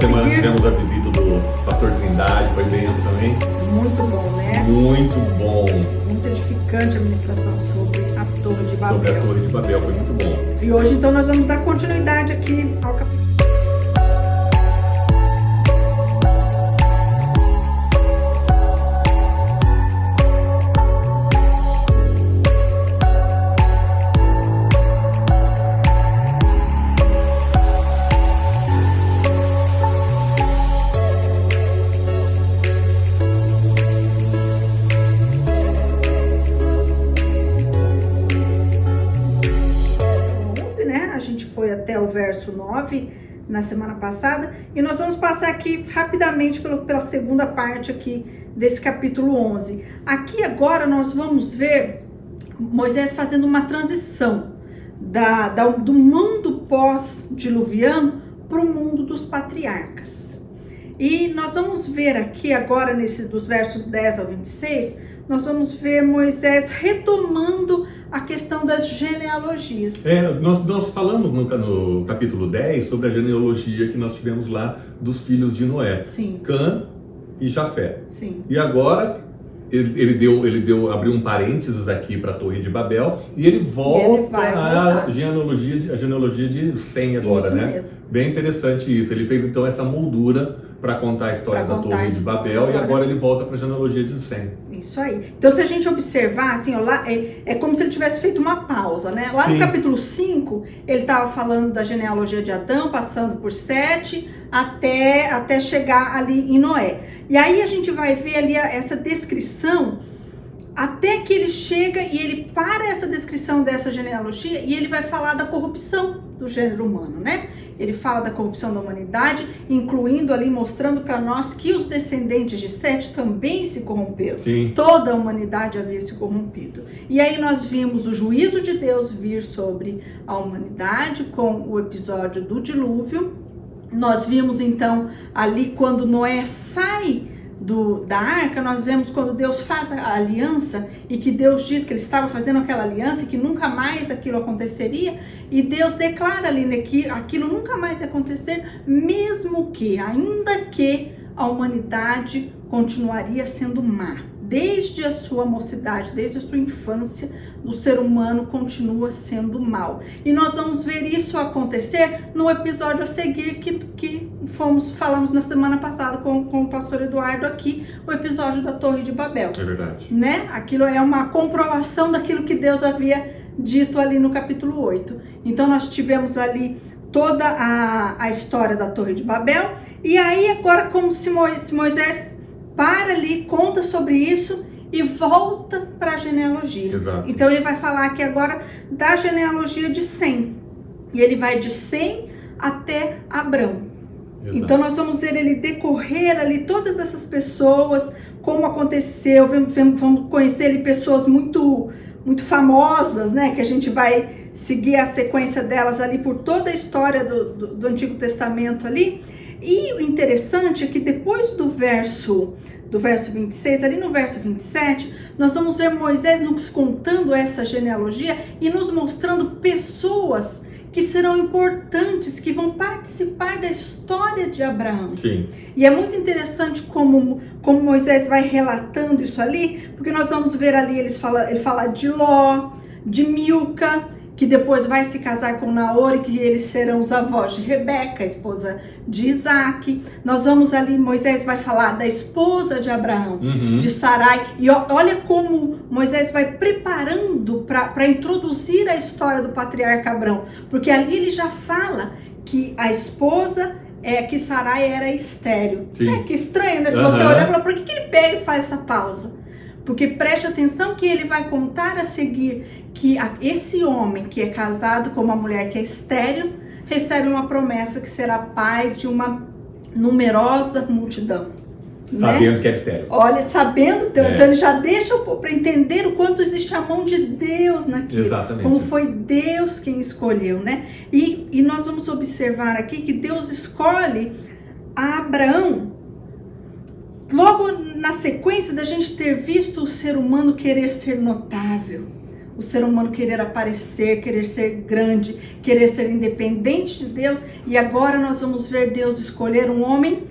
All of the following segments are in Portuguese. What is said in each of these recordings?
semana tivemos a visita do pastor Trindade, foi bênção, hein? Muito bom, né? Muito bom. Muito edificante a ministração sobre a Torre de Babel. Sobre a Torre de Babel, foi muito bom. E hoje, então, nós vamos dar continuidade aqui ao capítulo. Foi até o verso 9 na semana passada, e nós vamos passar aqui rapidamente pela segunda parte aqui desse capítulo 11. Aqui agora nós vamos ver Moisés fazendo uma transição do mundo pós-diluviano para o mundo dos patriarcas. E nós vamos ver aqui agora, dos versos 10 ao 26, nós vamos ver Moisés retomando a questão das genealogias. Nós falamos no capítulo 10 sobre a genealogia que nós tivemos lá dos filhos de Noé. Sim. Cã e Jafé. Sim. E agora abriu um parênteses aqui para a Torre de Babel e ele volta à genealogia de Sem agora, isso né? Mesmo. Bem interessante isso. Ele fez então essa moldura para contar a história da Torre de Babel e agora ele volta para a genealogia de Sem. Isso aí. Então, se a gente observar, assim, ó, lá, é como se ele tivesse feito uma pausa, né? Lá Sim. No capítulo 5, ele estava falando da genealogia de Adão, passando por Sete, até chegar ali em Noé. E aí a gente vai ver ali essa descrição, até que ele chega e ele para essa descrição dessa genealogia e ele vai falar da corrupção do gênero humano, né? Ele fala da corrupção da humanidade, incluindo ali, mostrando para nós que os descendentes de Sete também se corromperam. Sim. Toda a humanidade havia se corrompido. E aí nós vimos o juízo de Deus vir sobre a humanidade com o episódio do dilúvio. Nós vimos então ali quando Noé sai da arca, nós vemos quando Deus faz a aliança e que Deus diz que ele estava fazendo aquela aliança e que nunca mais aquilo aconteceria, e Deus declara ali que aquilo nunca mais ia acontecer, mesmo que, ainda que a humanidade continuaria sendo má. Desde a sua mocidade, desde a sua infância, o ser humano continua sendo mal. E nós vamos ver isso acontecer no episódio a seguir que falamos na semana passada com o pastor Eduardo aqui, o episódio da Torre de Babel. É verdade. Né? Aquilo é uma comprovação daquilo que Deus havia dito ali no capítulo 8. Então nós tivemos ali toda a história da Torre de Babel, e aí agora como se Moisés para ali, conta sobre isso e volta para a genealogia. Exato. Então ele vai falar aqui agora da genealogia de Sem. E ele vai de Sem até Abrão. Exato. Então nós vamos ver ele decorrer ali todas essas pessoas, como aconteceu, vamos conhecer ali pessoas muito, muito famosas, né? Que a gente vai seguir a sequência delas ali por toda a história do Antigo Testamento ali. E o interessante é que depois do verso 26, ali no verso 27, nós vamos ver Moisés nos contando essa genealogia e nos mostrando pessoas que serão importantes, que vão participar da história de Abraão. Sim. E é muito interessante como Moisés vai relatando isso ali, porque nós vamos ver ali, ele fala de Ló, de Milca, que depois vai se casar com Naor e que eles serão os avós de Rebeca, a esposa de Isaac. Nós vamos ali, Moisés vai falar da esposa de Abraão, de Sarai. E olha como Moisés vai preparando para introduzir a história do patriarca Abraão. Porque ali ele já fala que a esposa que Sarai era estéril. Que estranho, né? Se você olhar e falar, por que ele pega e faz essa pausa? Porque preste atenção que ele vai contar a seguir que esse homem que é casado com uma mulher que é estéril recebe uma promessa que será pai de uma numerosa multidão. Sabendo, né? Que é estéril. Olha, sabendo, então ele já deixa para entender o quanto existe a mão de Deus naquilo. Exatamente. Como foi Deus quem escolheu, né? E nós vamos observar aqui que Deus escolhe a Abraão logo na sequência da gente ter visto o ser humano querer ser notável, o ser humano querer aparecer, querer ser grande, querer ser independente de Deus. E agora nós vamos ver Deus escolher um homem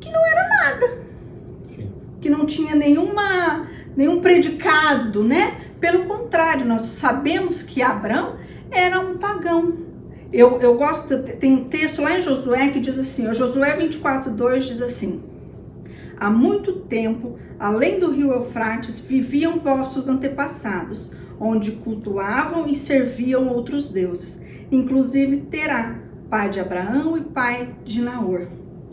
que não era nada, que não tinha nenhum predicado, né? Pelo contrário, nós sabemos que Abrão era um pagão. Eu gosto, tem um texto lá em Josué que diz assim, Josué 24:2 diz assim: há muito tempo, além do rio Eufrates, viviam vossos antepassados, onde cultuavam e serviam outros deuses, inclusive Terá, pai de Abraão e pai de Naor.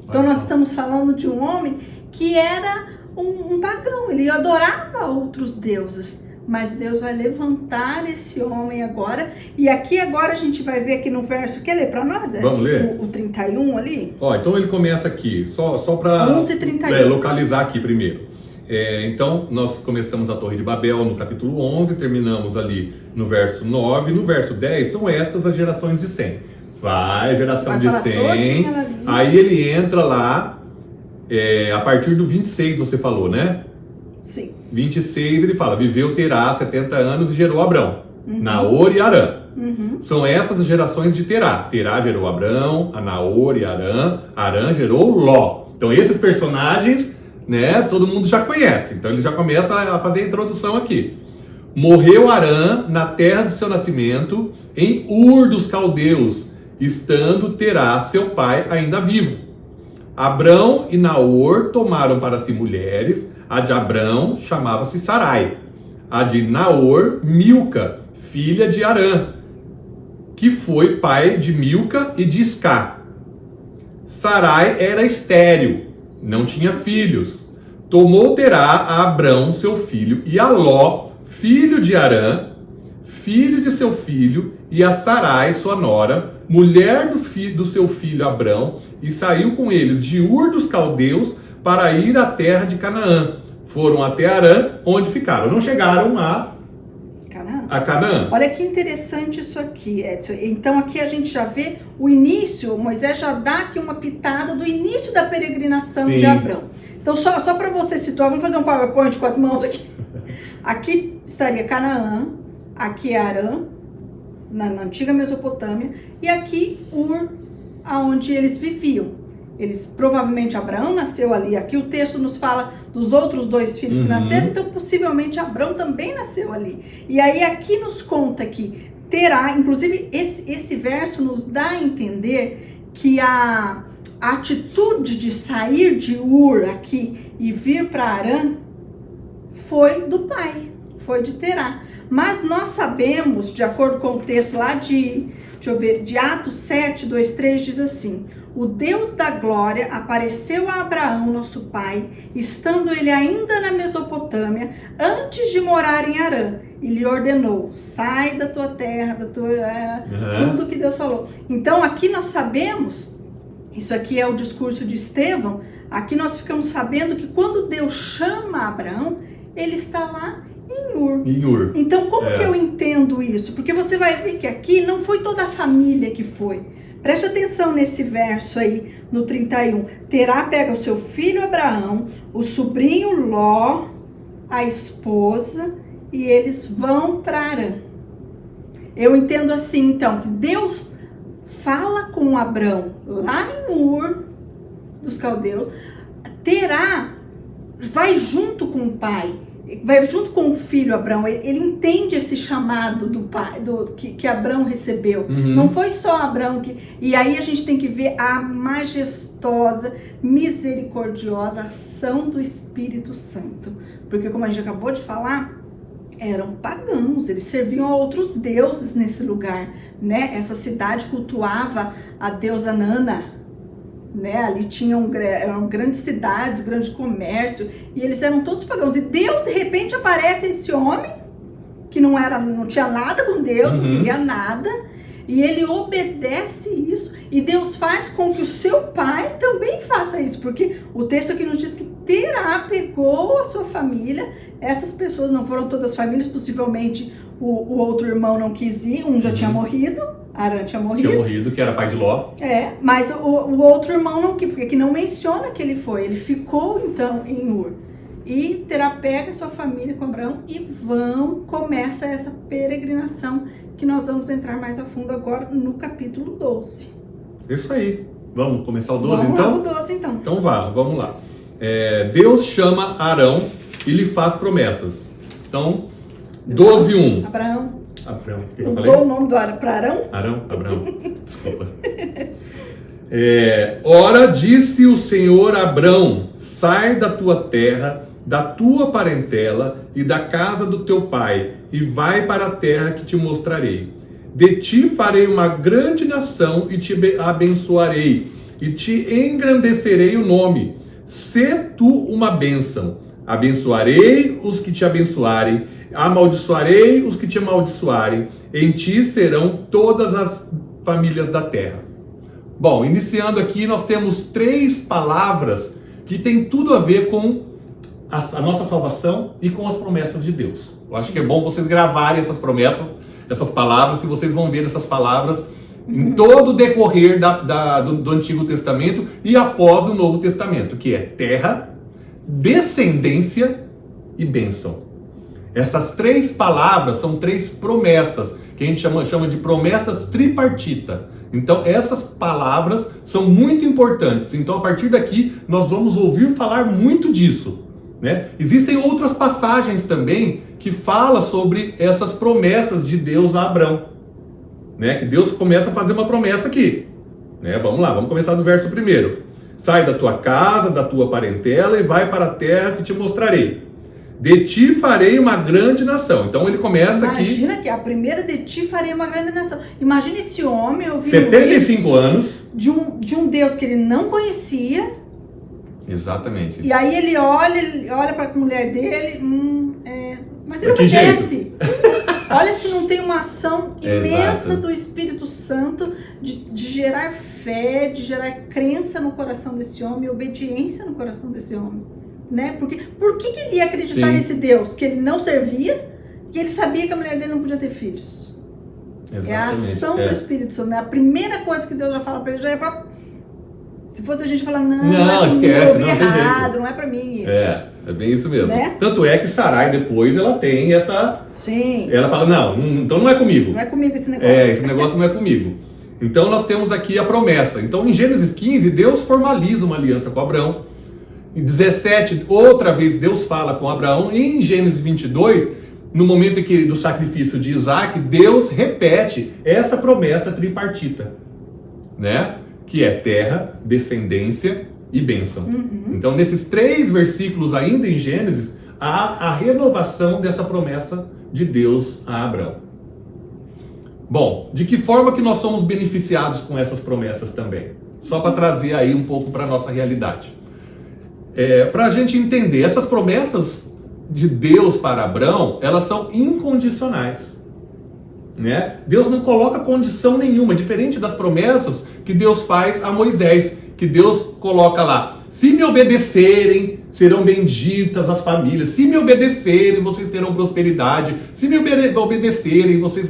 Então nós estamos falando de um homem que era um pagão, ele adorava outros deuses. Mas Deus vai levantar esse homem agora. E aqui agora a gente vai ver aqui no verso. Quer ler para nós? Vamos ler? O 31 ali? Então ele começa aqui, só para localizar aqui primeiro. Então nós começamos a Torre de Babel no capítulo 11, terminamos ali no verso 9. No verso 10 são estas as gerações de Sem. Geração de Sem. Aí ele entra lá, a partir do 26 você falou, né? Sim. 26 ele fala, viveu Terá 70 anos e gerou Abrão, Naor e Arã. São essas as gerações de Terá. Terá gerou Abrão, a Naor e Arã. Arã gerou Ló. Então esses personagens, né, todo mundo já conhece. Então ele já começa a fazer a introdução aqui. Morreu Arã na terra de seu nascimento, em Ur dos Caldeus, estando Terá, seu pai, ainda vivo. Abrão e Naor tomaram para si mulheres. A de Abrão chamava-se Sarai. A de Naor, Milca, filha de Arã, que foi pai de Milca e de Iscá. Sarai era estéril, não tinha filhos. Tomou Terá a Abrão, seu filho, e a Ló, filho de Arã, filho de seu filho, e a Sarai, sua nora, mulher do seu filho Abrão, e saiu com eles de Ur dos Caldeus para ir à terra de Canaã. Foram até Arã, onde ficaram. Não chegaram a Canaã. Olha que interessante isso aqui, Edson. Então aqui a gente já vê o início, Moisés já dá aqui uma pitada do início da peregrinação de Abrão. Então só para você situar, vamos fazer um PowerPoint com as mãos aqui. Aqui estaria Canaã, aqui é Arã, na antiga Mesopotâmia, e aqui Ur, aonde eles viviam. Provavelmente Abraão nasceu ali. Aqui o texto nos fala dos outros dois filhos que nasceram, então possivelmente Abraão também nasceu ali. E aí aqui nos conta que Terá, inclusive esse verso nos dá a entender que a atitude de sair de Ur aqui e vir para Arã foi do pai, foi de Terá. Mas nós sabemos, de acordo com o texto lá de Atos 7, 2, 3, diz assim: o Deus da glória apareceu a Abraão, nosso pai, estando ele ainda na Mesopotâmia, antes de morar em Arã, e lhe ordenou: sai da tua terra, tudo que Deus falou. Então aqui nós sabemos, isso aqui é o discurso de Estevão, aqui nós ficamos sabendo que quando Deus chama Abraão, ele está lá em Ur. Então como que eu entendo isso? Porque você vai ver que aqui não foi toda a família que foi. Preste atenção nesse verso aí, no 31. Terá pega o seu filho Abraão, o sobrinho Ló, a esposa, e eles vão para Arã. Eu entendo assim, então, que Deus fala com Abrão lá em Ur dos Caldeus. Terá vai junto com o pai, vai junto com o filho Abrão. Ele entende esse chamado do pai, que Abrão recebeu. Não foi só Abrão e aí a gente tem que ver a majestosa, misericordiosa ação do Espírito Santo, porque como a gente acabou de falar, eram pagãos, eles serviam a outros deuses nesse lugar, né? Essa cidade cultuava a deusa Nana, né? Ali eram grandes cidades, grande comércio, e eles eram todos pagãos. E Deus, de repente, aparece esse homem que não tinha nada com Deus, não queria nada, e ele obedece isso, e Deus faz com que o seu pai também faça isso, porque o texto aqui nos diz que Terá pegou a sua família. Essas pessoas não foram todas famílias, possivelmente o outro irmão não quis ir, um já tinha morrido, Arã tinha morrido, que era pai de Ló. Mas o outro irmão não quis, porque aqui não menciona que ele foi, ele ficou então em Ur. E Terá pega sua família com Abraão e começa essa peregrinação que nós vamos entrar mais a fundo agora no capítulo 12. Isso aí. Vamos começar o 12 vamos então? Vamos lá, o 12 então. Então vamos lá. Deus chama Arão e lhe faz promessas. Então, 12:1. Abraão. O que eu falei? Mudou o nome para Arão? Abraão. Desculpa. Ora, disse o Senhor a Abrão: sai da tua terra, da tua parentela e da casa do teu pai, e vai para a terra que te mostrarei. De ti farei uma grande nação e te abençoarei, e te engrandecerei o nome. Sê tu uma bênção. Abençoarei os que te abençoarem, amaldiçoarei os que te amaldiçoarem. Em ti serão todas as famílias da terra. Bom, iniciando aqui, nós temos 3 palavras que tem tudo a ver com a nossa salvação e com as promessas de Deus. Eu acho que é bom vocês gravarem essas promessas, essas palavras, que vocês vão ver essas palavras em todo o decorrer do Antigo Testamento e após o Novo Testamento, que é terra, descendência e bênção. Essas 3 palavras são 3 promessas, que a gente chama de promessas tripartita. Então essas palavras são muito importantes. Então a partir daqui nós vamos ouvir falar muito disso, né? Existem outras passagens também que falam sobre essas promessas de Deus a Abrão, né? Que Deus começa a fazer uma promessa aqui, né? Vamos lá, vamos começar do verso 1. Sai da tua casa, da tua parentela e vai para a terra que te mostrarei. De ti farei uma grande nação. Então ele começa aqui... Imagina que a primeira: de ti farei uma grande nação. Imagina esse homem ouvindo 75 anos. De um Deus que ele não conhecia. Exatamente. E aí ele olha para a mulher dele, mas ele Que obedece. Olha se não tem uma ação imensa Exato. do Espírito Santo de gerar fé, de gerar crença no coração desse homem, obediência no coração desse homem. Né? Por que ele ia acreditar Sim. nesse Deus que ele não servia, que ele sabia que a mulher dele não podia ter filhos? Exatamente. É a ação do Espírito Santo. Né? A primeira coisa que Deus já fala para ele já é para... Se fosse a gente falar, não é esquece, mim, não tem errado, jeito. não é para mim isso. É bem isso mesmo. Né? Tanto é que Sarai depois ela tem essa... Sim. Ela fala, então não é comigo. Não é comigo esse negócio. Esse negócio não é comigo. Então nós temos aqui a promessa. Então em Gênesis 15, Deus formaliza uma aliança com Abraão. Em 17, outra vez Deus fala com Abraão. E em Gênesis 22, no momento do sacrifício de Isaac, Deus repete essa promessa tripartita, né? Que é terra, descendência e bênção. Então nesses 3 versículos ainda em Gênesis, há a renovação dessa promessa de Deus a Abraão. Bom, de que forma que nós somos beneficiados com essas promessas também? Só para trazer aí um pouco para a nossa realidade. Para a gente entender, essas promessas de Deus para Abrão, elas são incondicionais, né? Deus não coloca condição nenhuma, diferente das promessas que Deus faz a Moisés, que Deus coloca lá: se me obedecerem, serão benditas as famílias; se me obedecerem, vocês terão prosperidade; se me obedecerem, vocês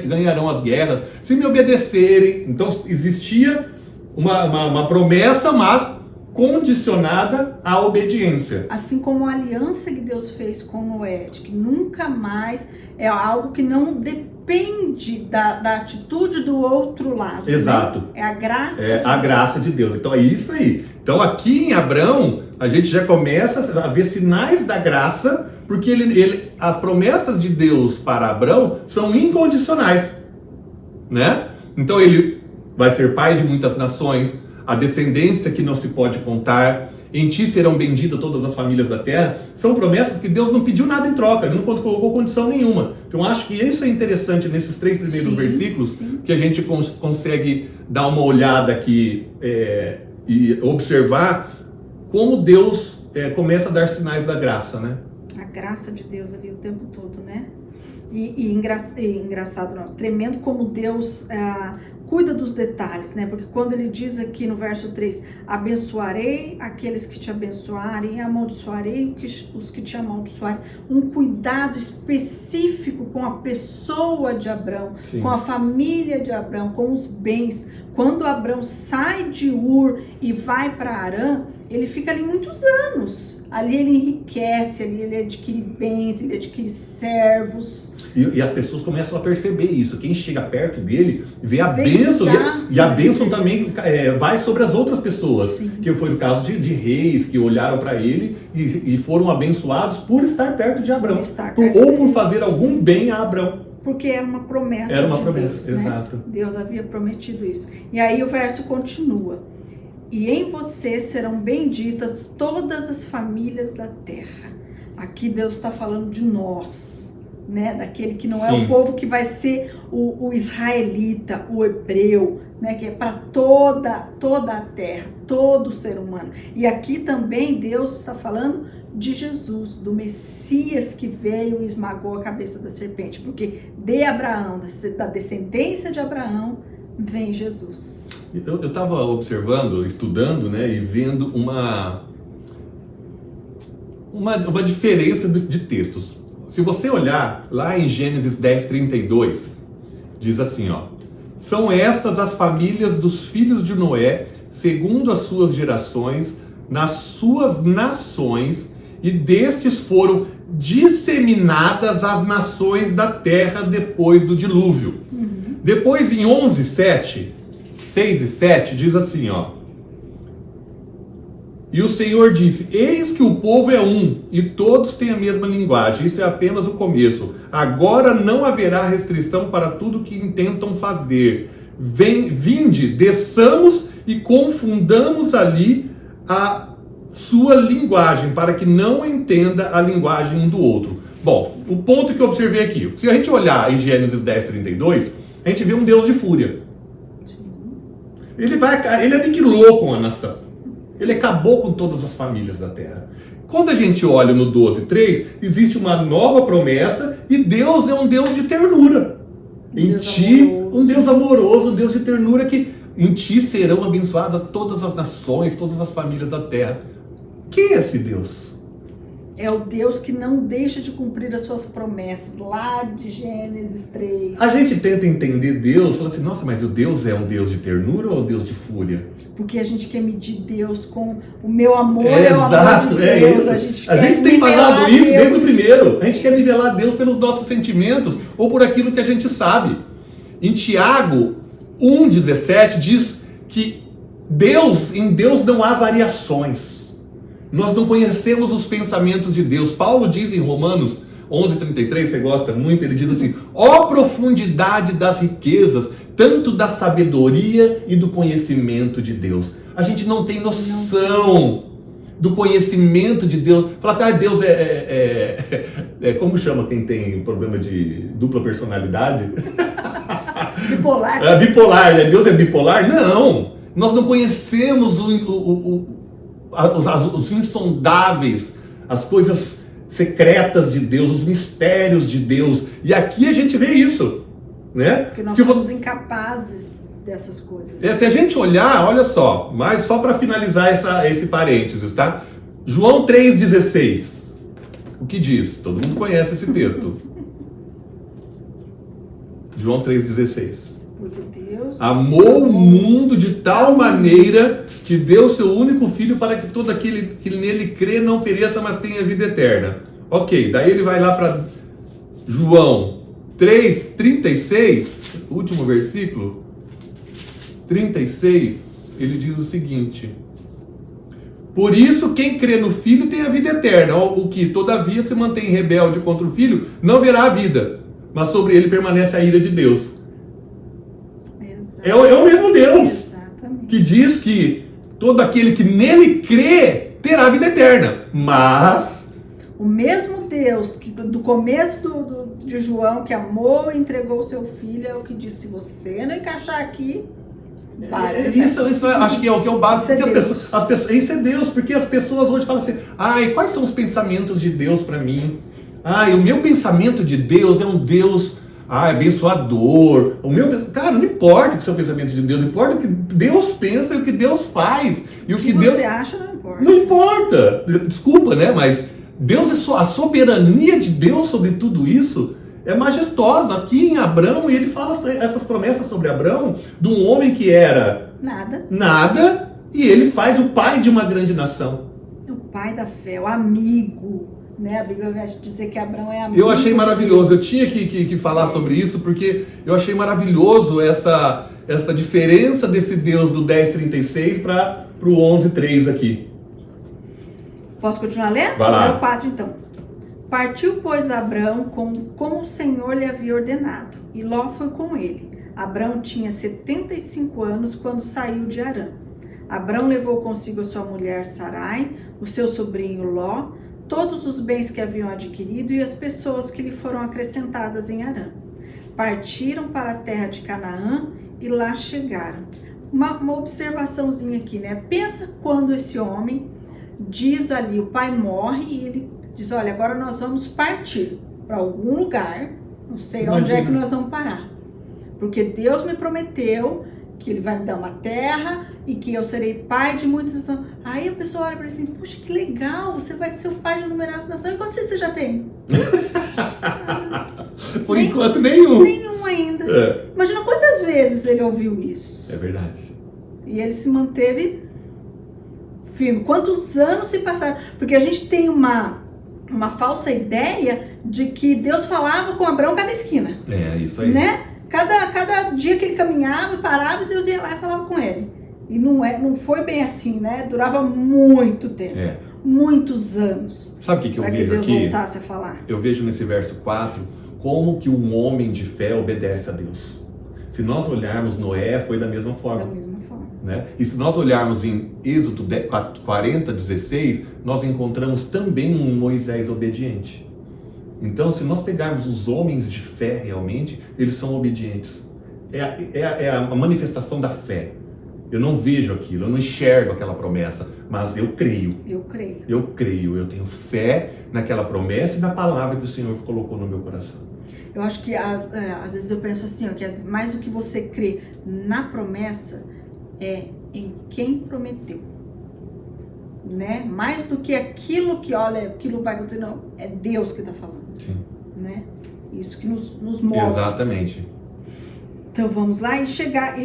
ganharão as guerras; se me obedecerem. Então existia uma promessa, mas condicionada à obediência. Assim como a aliança que Deus fez com Noé, de que nunca mais, é algo que não depende da atitude do outro lado. Exato. Né? É a graça de Deus. Então é isso aí. Então aqui em Abrão, a gente já começa a ver sinais da graça, porque as promessas de Deus para Abrão são incondicionais, né? Então ele vai ser pai de muitas nações, a descendência que não se pode contar, em ti serão benditas todas as famílias da terra. São promessas que Deus não pediu nada em troca, ele não colocou condição nenhuma. Então acho que isso é interessante nesses 3 primeiros versículos, que a gente consegue dar uma olhada aqui e observar como Deus começa a dar sinais da graça, né? A graça de Deus ali o tempo todo, né? E engraçado, não, tremendo como Deus cuida dos detalhes, né? Porque quando ele diz aqui no verso 3, abençoarei aqueles que te abençoarem, amaldiçoarei os que te amaldiçoarem, um cuidado específico com a pessoa de Abrão, com a família de Abrão, com os bens. Quando Abrão sai de Ur e vai para Harã, ele fica ali muitos anos. Ali ele enriquece, ali ele adquire bens, ele adquire servos. E as pessoas começam a perceber isso. Quem chega perto dele vê a Vem bênção. dar E a uma bênção diferença. também vai sobre as outras pessoas. Sim. Que foi o caso de reis que olharam para ele e foram abençoados por estar perto de Abrão. Por estar perto Ou dele. por fazer algum Sim. bem a Abrão. Porque era uma promessa Era uma de promessa, Deus, né? exato. Deus havia prometido isso. E aí o verso continua. E em você serão benditas todas as famílias da terra. Aqui Deus está falando de nós, né? Daquele que não é Sim. o povo que vai ser o israelita, o hebreu, né? Que é para toda a terra, todo ser humano. E aqui também Deus está falando de Jesus, do Messias que veio e esmagou a cabeça da serpente. Porque de Abraão, da descendência de Abraão, vem Jesus. Eu estava observando, estudando, né, e vendo uma diferença de textos. Se você olhar lá em Gênesis 10:32, diz assim, ó: são estas as famílias dos filhos de Noé, segundo as suas gerações, nas suas nações, e destes foram disseminadas as nações da terra depois do dilúvio. Depois em 6 e 7, diz assim, ó: e o Senhor disse, eis que o povo é um, e todos têm a mesma linguagem, isto é apenas o começo. Agora não haverá restrição para tudo que intentam fazer. Vinde, desçamos e confundamos ali a sua linguagem, para que não entenda a linguagem um do outro. Bom, o ponto que eu observei aqui, se a gente olhar em Gênesis 10:32, a gente vê um Deus de fúria. Ele aniquilou com a nação. Ele acabou com todas as famílias da terra. Quando a gente olha no 12:3, existe uma nova promessa e Deus é um Deus de ternura. Em ti, um Deus amoroso, um Deus de ternura, que em ti serão abençoadas todas as nações, todas as famílias da terra. Quem é esse Deus? É o Deus que não deixa de cumprir as suas promessas, lá de Gênesis 3. A gente tenta entender Deus falando assim, nossa, mas o Deus é um Deus de ternura ou um Deus de fúria? Porque a gente quer medir Deus com o meu amor, é o amor de Deus. A gente tem falado isso desde o primeiro. A gente quer nivelar Deus pelos nossos sentimentos ou por aquilo que a gente sabe. Em Tiago 1,17 diz que em Deus não há variações. Nós não conhecemos os pensamentos de Deus. Paulo diz em Romanos 11:33, você gosta muito, ele diz assim, ó profundidade das riquezas, tanto da sabedoria e do conhecimento de Deus. A gente não tem noção do conhecimento de Deus. Fala assim, Deus como chama quem tem problema de dupla personalidade? Bipolar. Bipolar, né? Deus é bipolar? Não! Nós não conhecemos os insondáveis, as coisas secretas de Deus, os mistérios de Deus. E aqui a gente vê isso, né? Porque nós somos incapazes dessas coisas. Se a gente olhar, olha só, mas só para finalizar esse parênteses, tá? João 3,16. O que diz? Todo mundo conhece esse texto. João 3,16. Porque Deus amou o mundo de tal maneira que deu seu único filho para que todo aquele que nele crê não pereça, mas tenha vida eterna. Ok, daí ele vai lá para João 3:36, último versículo, 36, ele diz o seguinte: por isso quem crê no filho tem a vida eterna, o que todavia se mantém rebelde contra o filho não verá a vida, mas sobre ele permanece a ira de Deus. É o mesmo Deus. Exatamente. Que diz que todo aquele que nele crê terá a vida eterna. Mas o mesmo Deus que do começo de João, que amou e entregou o seu filho, é o que disse, se você não encaixar aqui, vai. Isso acho que é o básico. Isso é Deus. Isso é Deus, porque as pessoas hoje falam assim, quais são os pensamentos de Deus para mim? O meu pensamento de Deus é um Deus abençoador. Cara, não importa o seu pensamento de Deus, importa o que Deus pensa e o que Deus faz. E o que Deus você acha não importa. Não importa. Desculpa, né? Mas Deus a soberania de Deus sobre tudo isso é majestosa. Aqui em Abrão, ele fala essas promessas sobre Abrão, de um homem que era nada, e ele faz o pai de uma grande nação. o pai da fé, o amigo, né? A Bíblia vai dizer que Abraão é amigo. Eu achei maravilhoso, Deus. eu tinha que falar sobre isso, porque eu achei maravilhoso essa diferença desse Deus do 10:36 para o 11:3 aqui. Posso continuar lendo? Vai lá. Número 4, então. Partiu, pois, Abrão como o Senhor lhe havia ordenado, e Ló foi com ele. Abrão tinha 75 anos quando saiu de Harã. Abrão levou consigo a sua mulher Sarai, o seu sobrinho Ló, todos os bens que haviam adquirido e as pessoas que lhe foram acrescentadas em Harã. Partiram para a terra de Canaã e lá chegaram. Uma observaçãozinha aqui, né? Pensa quando esse homem diz ali, o pai morre e ele diz, olha, agora nós vamos partir para algum lugar, não sei onde é que nós vamos parar. Porque Deus me prometeu que ele vai me dar uma terra e que eu serei pai de muitas nações. Aí a pessoa olha para ele assim, puxa, que legal, você vai ser o pai de numerosas nações. E quantos filhos você já tem? Por enquanto, nenhum. Nenhum ainda. Imagina quantas vezes ele ouviu isso. É verdade. E ele se manteve firme. Quantos anos se passaram? Porque a gente tem uma falsa ideia de que Deus falava com Abraão cada esquina. É, isso aí. Né? Cada dia que ele caminhava, parava, Deus ia lá e falava com ele. E não foi bem assim, né? Durava muito tempo. Muitos anos. Sabe o que eu vejo Deus aqui? Voltasse a falar. Eu vejo nesse verso 4 como que um homem de fé obedece a Deus. Se nós olharmos Noé, foi da mesma forma. Da mesma forma. Né? E se nós olharmos em Êxodo 40:16, nós encontramos também um Moisés obediente. Então, se nós pegarmos os homens de fé realmente, eles são obedientes. É a manifestação da fé. Eu não vejo aquilo, eu não enxergo aquela promessa, mas eu creio. Eu creio. Eu creio, eu tenho fé naquela promessa e na palavra que o Senhor colocou no meu coração. Eu acho que às vezes eu penso assim, ó, que mais do que você crê na promessa, é em quem prometeu. Né? Mais do que aquilo que, olha, aquilo vai acontecer, não. É Deus que está falando. Sim. Né? Isso que nos move. Exatamente. Então vamos lá e chegar.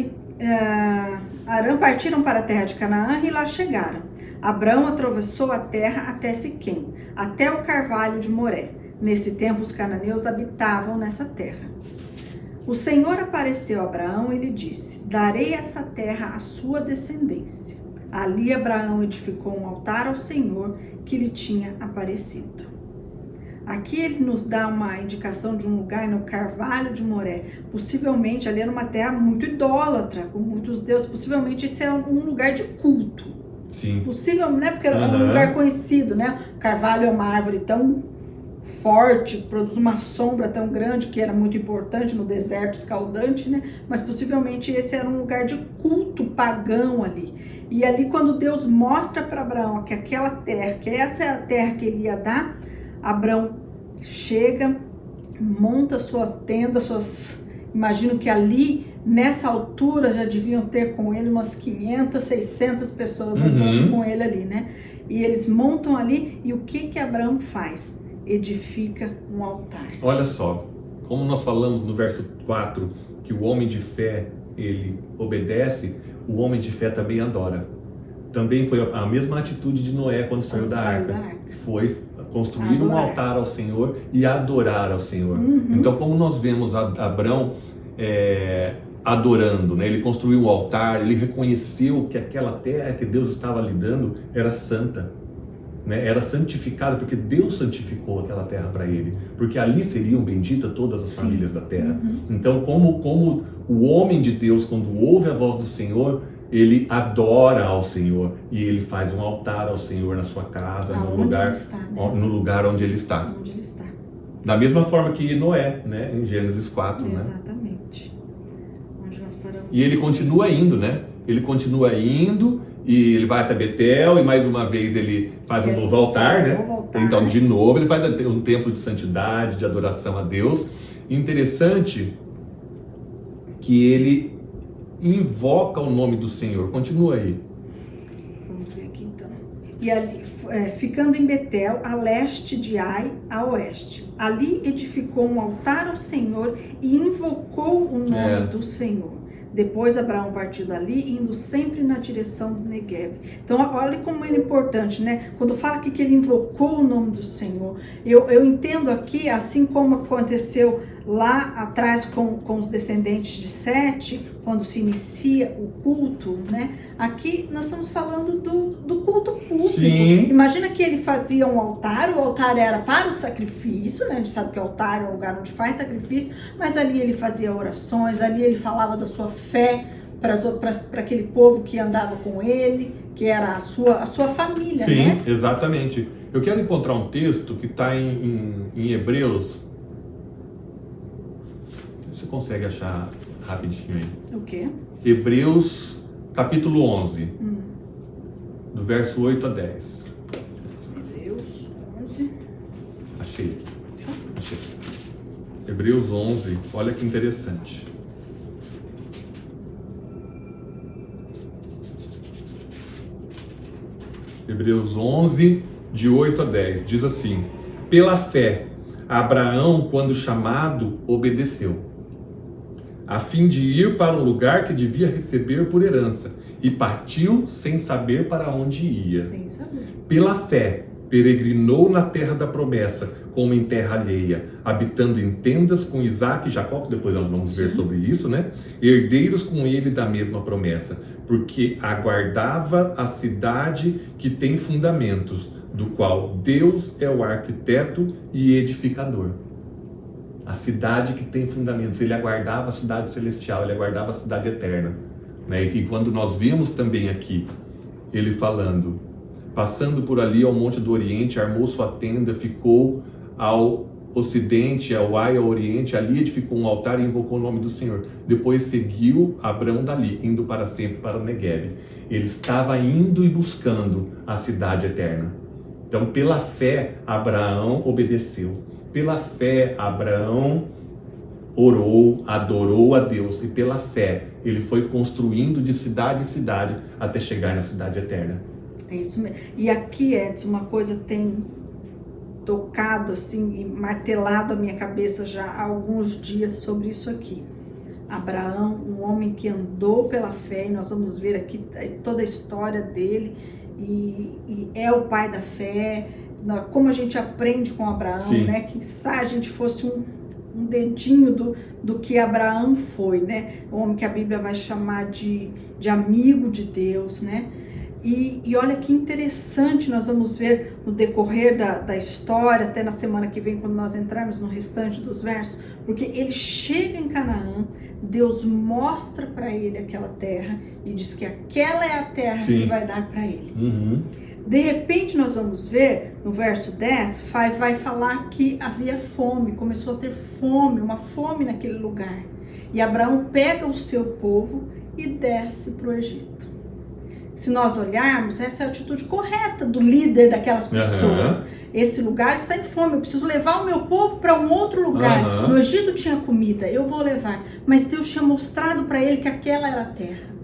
Arã partiram para a terra de Canaã e lá chegaram. Abrão atravessou a terra até Siquém, até o carvalho de Moré. Nesse tempo os cananeus habitavam nessa terra. O Senhor apareceu a Abraão e lhe disse: darei essa terra à sua descendência. Ali Abraão edificou um altar ao Senhor que lhe tinha aparecido. Aqui ele nos dá uma indicação de um lugar no Carvalho de Moré. Possivelmente ali era uma terra muito idólatra, com muitos deuses. Possivelmente esse é um lugar de culto. Sim. Possível, né? Porque era um lugar conhecido, né? O carvalho é uma árvore tão forte, produz uma sombra tão grande que era muito importante no deserto escaldante, né? Mas possivelmente esse era um lugar de culto pagão ali. E ali quando Deus mostra para Abraão que aquela terra, que essa é a terra que ele ia dar, Abraão chega, monta sua tenda, imagino que ali, nessa altura, já deviam ter com ele umas 500, 600 pessoas andando com ele ali, né? E eles montam ali, e o que Abraão faz? Edifica um altar. Olha só, como nós falamos no verso 4, que o homem de fé, ele obedece, o homem de fé também adora. Também foi a mesma atitude de Noé quando saiu da arca. Foi construir um altar ao Senhor e adorar ao Senhor. Então, como nós vemos Abrão adorando, né? Ele construiu o altar, ele reconheceu que aquela terra que Deus estava lhe dando era santa, né? Era santificada, porque Deus santificou aquela terra para ele, porque ali seriam benditas todas as famílias da terra. Então, como o homem de Deus, quando ouve a voz do Senhor, ele adora ao Senhor e ele faz um altar ao Senhor na sua casa, no lugar onde ele está. Onde ele está. Da mesma forma que Noé, né, em Gênesis 4, Exatamente. Onde nós paramos. E ele continua indo, né? Ele continua indo e ele vai até Betel e mais uma vez ele faz um novo altar, né? Então, de novo, ele faz um templo de santidade, de adoração a Deus. Interessante que ele invoca o nome do Senhor. Continua aí. Vamos ver aqui então. E ali, ficando em Betel, a leste de Ai, a oeste. Ali edificou um altar ao Senhor e invocou o nome do Senhor. Depois Abraão partiu dali, indo sempre na direção do Negueb. Então, olha como ele é importante, né? Quando fala aqui que ele invocou o nome do Senhor, eu entendo aqui, assim como aconteceu lá atrás com os descendentes de Sete, quando se inicia o culto, né? Aqui nós estamos falando do culto público. Sim. Imagina que ele fazia um altar, o altar era para o sacrifício, né? A gente sabe que o altar é um lugar onde faz sacrifício, mas ali ele fazia orações, ali ele falava da sua fé para aquele povo que andava com ele, que era a sua família, Sim, né? exatamente. Eu quero encontrar um texto que está em Hebreus. Você consegue achar rapidinho aí? O quê? Hebreus, capítulo 11, do verso 8 a 10. Hebreus 11. Achei. Hebreus 11, olha que interessante. Hebreus 11, de 8 a 10, diz assim: pela fé, Abraão, quando chamado, obedeceu, a fim de ir para o lugar que devia receber por herança, e partiu sem saber para onde ia. Sem saber. Pela fé, peregrinou na terra da promessa, como em terra alheia, habitando em tendas com Isaque e Jacó, que depois nós vamos ver sobre isso, né? Herdeiros com ele da mesma promessa, porque aguardava a cidade que tem fundamentos, do qual Deus é o arquiteto e edificador. A cidade que tem fundamentos, ele aguardava a cidade celestial, ele aguardava a cidade eterna, né? E quando nós vimos também aqui, ele falando, passando por ali ao monte do Oriente, armou sua tenda, ficou ao Ocidente, ao Ai, ao Oriente, ali edificou um altar e invocou o nome do Senhor. Depois seguiu Abrão dali, indo para sempre para o Negueb. Ele estava indo e buscando a cidade eterna. Então, pela fé, Abraão obedeceu. Pela fé, Abraão orou, adorou a Deus. E pela fé, ele foi construindo de cidade em cidade até chegar na cidade eterna. É isso mesmo. E aqui, Edson, uma coisa tem tocado assim e martelado a minha cabeça já há alguns dias sobre isso aqui. Abraão, um homem que andou pela fé, e nós vamos ver aqui toda a história dele, e é o pai da fé, como a gente aprende com Abraão, Sim. né? Que a gente fosse um dedinho do que Abraão foi, né? O homem que a Bíblia vai chamar de amigo de Deus, né? E olha que interessante, nós vamos ver no decorrer da história, até na semana que vem, quando nós entrarmos no restante dos versos, porque ele chega em Canaã, Deus mostra para ele aquela terra e diz que aquela é a terra Sim. que vai dar para ele. Uhum. De repente nós vamos ver, no verso 10, vai falar que havia fome, começou a ter fome, uma fome naquele lugar. E Abraão pega o seu povo e desce para o Egito. Se nós olharmos, essa é a atitude correta do líder daquelas pessoas. Esse lugar está em fome, eu preciso levar o meu povo para um outro lugar. No Egito tinha comida, eu vou levar. Mas Deus tinha mostrado para ele que aquela era a terra.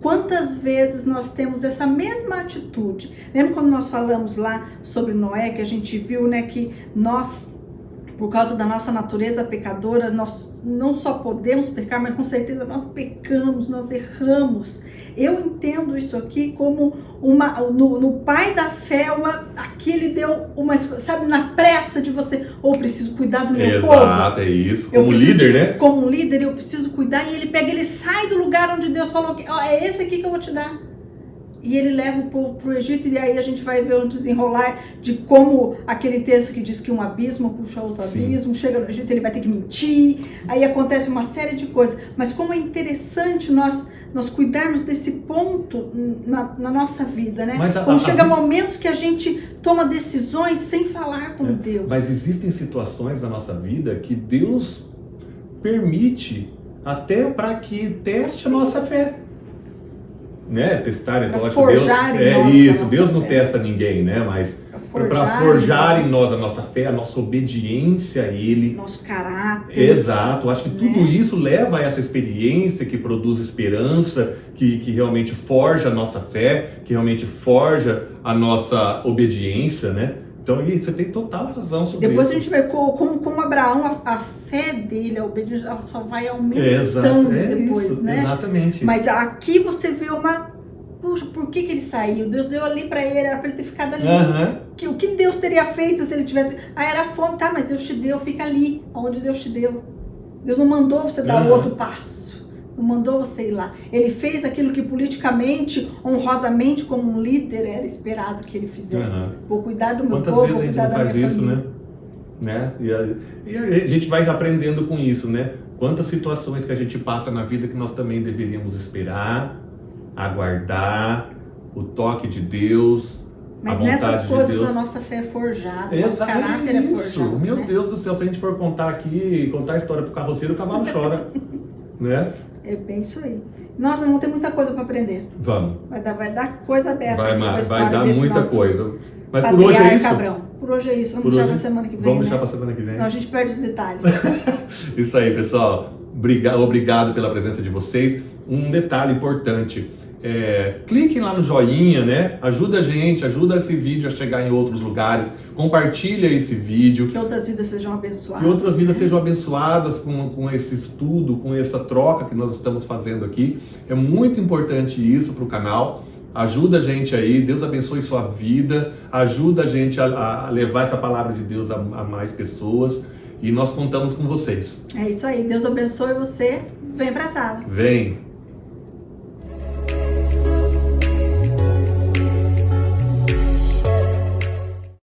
Quantas vezes nós temos essa mesma atitude? Lembra quando nós falamos lá sobre Noé, que a gente viu, né, que nós, por causa da nossa natureza pecadora, nós não só podemos pecar, mas com certeza nós pecamos, nós erramos. Eu entendo isso aqui como no pai da fé, aqui ele deu uma, sabe, na pressa de você, preciso cuidar do meu povo. Exato, é isso. Como líder, né? Como líder, eu preciso cuidar. E ele sai do lugar onde Deus falou que é esse aqui que eu vou te dar. E ele leva o povo para o Egito, e aí a gente vai ver o desenrolar de como aquele texto que diz que um abismo puxa outro abismo, chega no Egito, ele vai ter que mentir, aí acontece uma série de coisas. Mas como é interessante nós cuidarmos desse ponto na nossa vida, né? Quando chega momentos que a gente toma decisões sem falar com Deus. Mas existem situações na nossa vida que Deus permite até para que teste a nossa fé. Né? Testar, então, acho que Deus, Deus não testa ninguém, né? Mas para forjar em nós a nossa fé, a nossa obediência a Ele, nosso caráter. Exato, acho que tudo isso leva a essa experiência que produz esperança, que realmente forja a nossa fé, que realmente forja a nossa obediência, né? Então, você tem total razão sobre Depois isso. a gente vê como Abraão, a fé dele, a obediência, ela só vai aumentando depois, isso, né? Exatamente. Mas aqui você vê puxa, por que ele saiu? Deus deu ali para ele, era para ele ter ficado ali. O que Deus teria feito se ele tivesse... era fome, tá, mas Deus te deu, fica ali, onde Deus te deu. Deus não mandou você dar o outro passo. Não mandou você ir lá. Ele fez aquilo que politicamente, honrosamente, como um líder, era esperado que ele fizesse. Vou cuidar do meu povo, vou cuidar da minha família. Quantas vezes a gente não faz isso, né? E a gente vai aprendendo com isso, né? Quantas situações que a gente passa na vida que nós também deveríamos esperar, aguardar o toque de Deus, mas a vontade nessas coisas de Deus. A nossa fé é forjada, nosso caráter é forjado. Meu né? Deus do céu, se a gente for contar aqui, contar a história pro carroceiro, o cavalo chora, né? É bem isso aí. Nós vamos ter muita coisa para aprender. Vamos. Vai dar coisa aberta. Vai dar muita coisa. Mas por hoje é isso. Cabrão. Por hoje é isso. Vamos deixar para semana que vem. Vamos deixar para semana que vem. Senão a gente perde os detalhes. Isso aí, pessoal. Obrigado pela presença de vocês. Um detalhe importante. Cliquem lá no joinha, né? Ajuda a gente, ajuda esse vídeo a chegar em outros lugares. Compartilha esse vídeo. Que outras vidas sejam abençoadas. Que outras vidas sejam abençoadas com esse estudo, com essa troca que nós estamos fazendo aqui. É muito importante isso para o canal. Ajuda a gente aí, Deus abençoe sua vida. Ajuda a gente a levar essa palavra de Deus a mais pessoas. E nós contamos com vocês. É isso aí. Deus abençoe você. Vem pra sala. Vem.